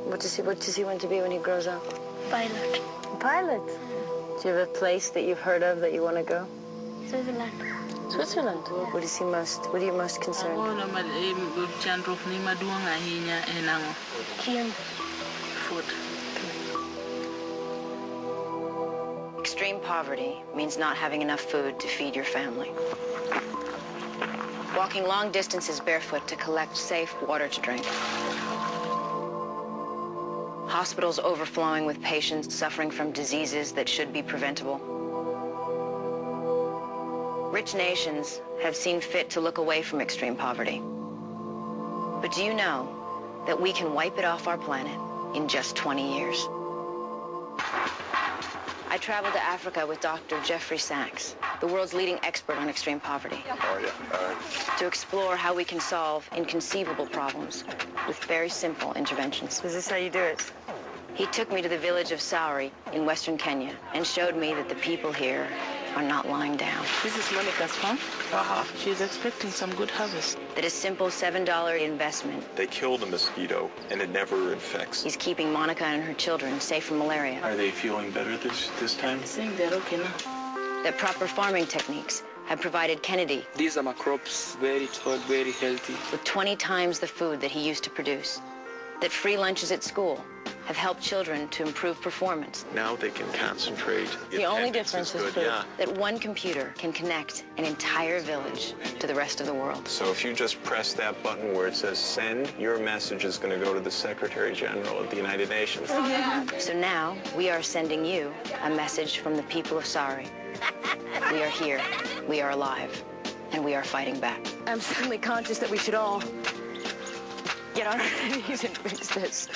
What does he want to be when he grows up? Pilot. Pilot? Do you have a place that you've heard of that you want to go? Switzerland. Switzerland? What are you most concerned? Food. Extreme poverty means not having enough food to feed your family. Walking long distances barefoot to collect safe water to drink. Hospitals overflowing with patients suffering from diseases that should be preventable. Rich nations have seen fit to look away from extreme poverty. But do you know that we can wipe it off our planet in just 20 years? I traveled to Africa with Dr. Jeffrey Sachs, the world's leading expert on extreme poverty, to explore how we can solve inconceivable problems with very simple interventions. Is this how you do it? He took me to the village of Sauri in western Kenya and showed me that the people here are not lying down. This is Monica's farm. She's expecting some good harvest. That a simple $7 investment. They kill the mosquito and it never infects. He's keeping Monica and her children safe from malaria. Are they feeling better this time? I think they're okay now. That proper farming techniques have provided Kennedy. These are my crops, very tall, very healthy. With 20 times the food that he used to produce. That free lunches at school have helped children to improve performance. Now they can concentrate. The only difference is food. Yeah. That one computer can connect an entire village to the rest of the world. So if you just press that button where it says send, your message is going to go to the Secretary General of the United Nations. So now we are sending you a message from the people of Sauri. We are here, we are alive, and we are fighting back. I'm suddenly conscious that we should all get on our knees and fix this.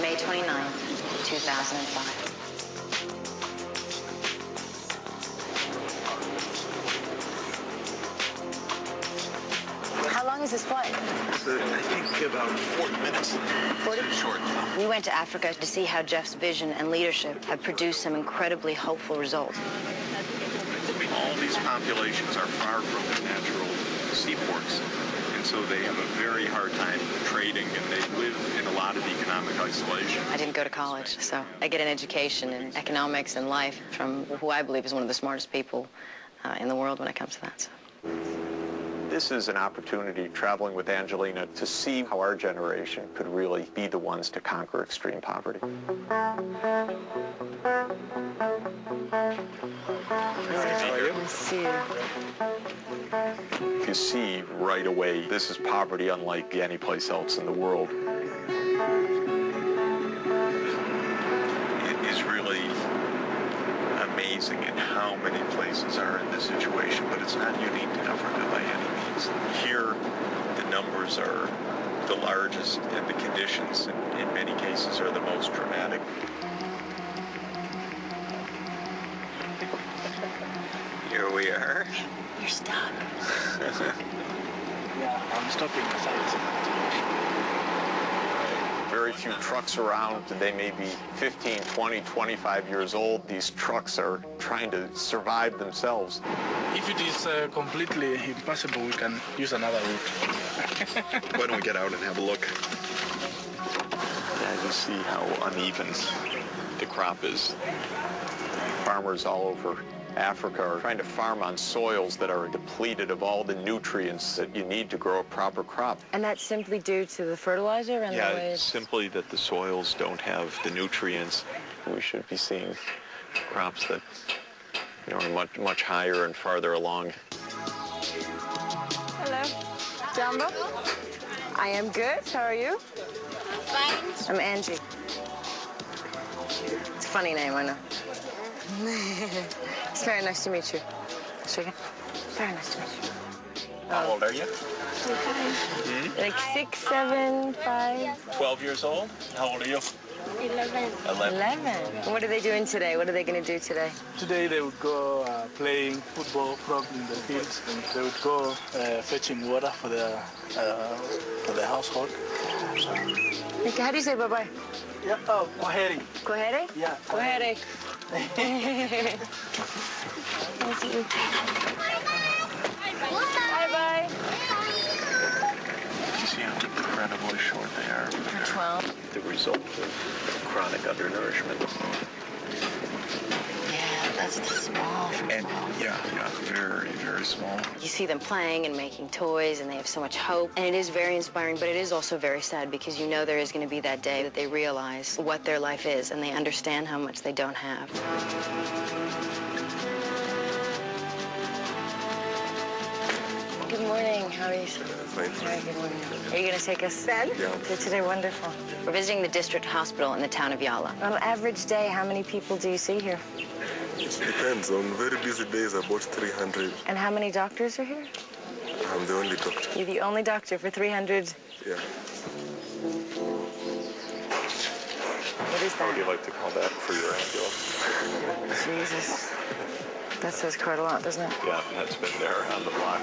May 29, 2005. How long is this flight? I think about 40 minutes. 40? Short. We went to Africa to see how Jeff's vision and leadership have produced some incredibly hopeful results. All these populations are far from their natural seaports, and so they have a very hard time trading, and they live in a lot of economic isolation. I didn't go to college, so I get an education in economics and life from who I believe is one of the smartest people in the world when it comes to that. So. This is an opportunity, traveling with Angelina, to see how our generation could really be the ones to conquer extreme poverty. You see right away, this is poverty unlike any place else in the world. It is really amazing in how many places are in this situation, but it's not unique to Africa by any means. Here, the numbers are the largest, and the conditions in many cases are the most dramatic. Here we are. You're stuck. Yeah, I'm stopping the sides. Very few trucks around. They may be 15, 20, 25 years old. These trucks are trying to survive themselves. If it is completely impossible, we can use another route. Why don't we get out and have a look? Yeah, you see how uneven the crop is. Farmers all over Africa are trying to farm on soils that are depleted of all the nutrients that you need to grow a proper crop. And that's simply due to the fertilizer and the way it's simply that the soils don't have the nutrients. We should be seeing crops that are much higher and farther along. Hello. Jumbo? I am good. How are you? Fine. I'm Angie. It's a funny name, I know. It's very nice to meet you. Very nice to meet you. How old are you? Like 6, 7, 5. 12 years old? How old are you? 11. 11. What are they doing today? What are they going to do today? Today they would go playing football probably in the fields, and they would go fetching water for the household. How do you say bye-bye? Yeah, oh, Kwaheri. Kwaheri? Yeah. Kwaheri. Bye-bye. You see how incredibly short they are? For 12. The result of chronic undernourishment. Yeah, that's small. And yeah, very, very small. You see them playing and making toys, and they have so much hope. And it is very inspiring, but it is also very sad because you know there is going to be that day that they realize what their life is and they understand how much they don't have. Good morning. How are you? Fine. Hi, good morning. Are you going to take us then? Yeah. Good today, wonderful. We're visiting the district hospital in the town of Yala. On an average day, how many people do you see here? It depends. On very busy days, about 300. And how many doctors are here? I'm the only doctor. You're the only doctor for 300. Yeah. What is How would you that? like to call that for your ambulance? Jesus. That says quite a lot, doesn't it? Yeah, that's been there on the block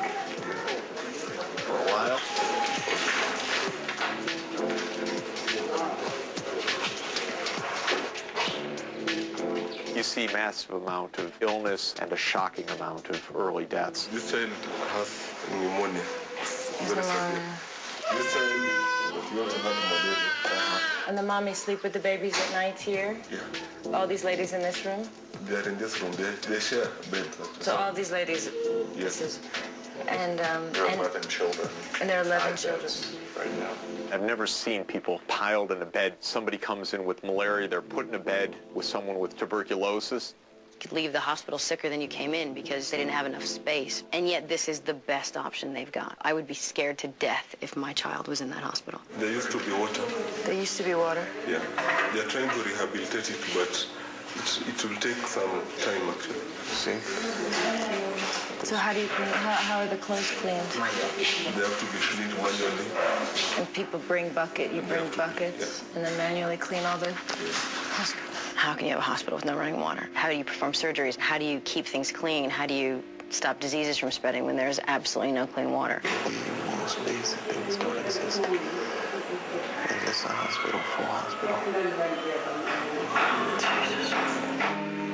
for a while. You see massive amount of illness and a shocking amount of early deaths. This child has pneumonia. Very severe. This child he also had malaria. And the mommies sleep with the babies at night here? Yeah. All these ladies in this room? They are in this room. They share bed. So all these ladies, Yes. this is, and, There are 11 children. and there are 11 5 children. beds right now. I've never seen people piled in a bed. Somebody comes in with malaria, they're put in a bed with someone with tuberculosis. You could leave the hospital sicker than you came in because they didn't have enough space. And yet this is the best option they've got. I would be scared to death if my child was in that hospital. There used to be water. There used to be water. Yeah. They are trying to rehabilitate it, but it will take some time actually. See? So how do you clean, how are the clothes cleaned? They have to be cleaned manually. And people bring you bring buckets, and then manually clean all the hospital. How can you have a hospital with no running water? How do you perform surgeries? How do you keep things clean? How do you stop diseases from spreading when there's absolutely no clean water? Most basic things don't exist in this hospital, full hospital. Jesus.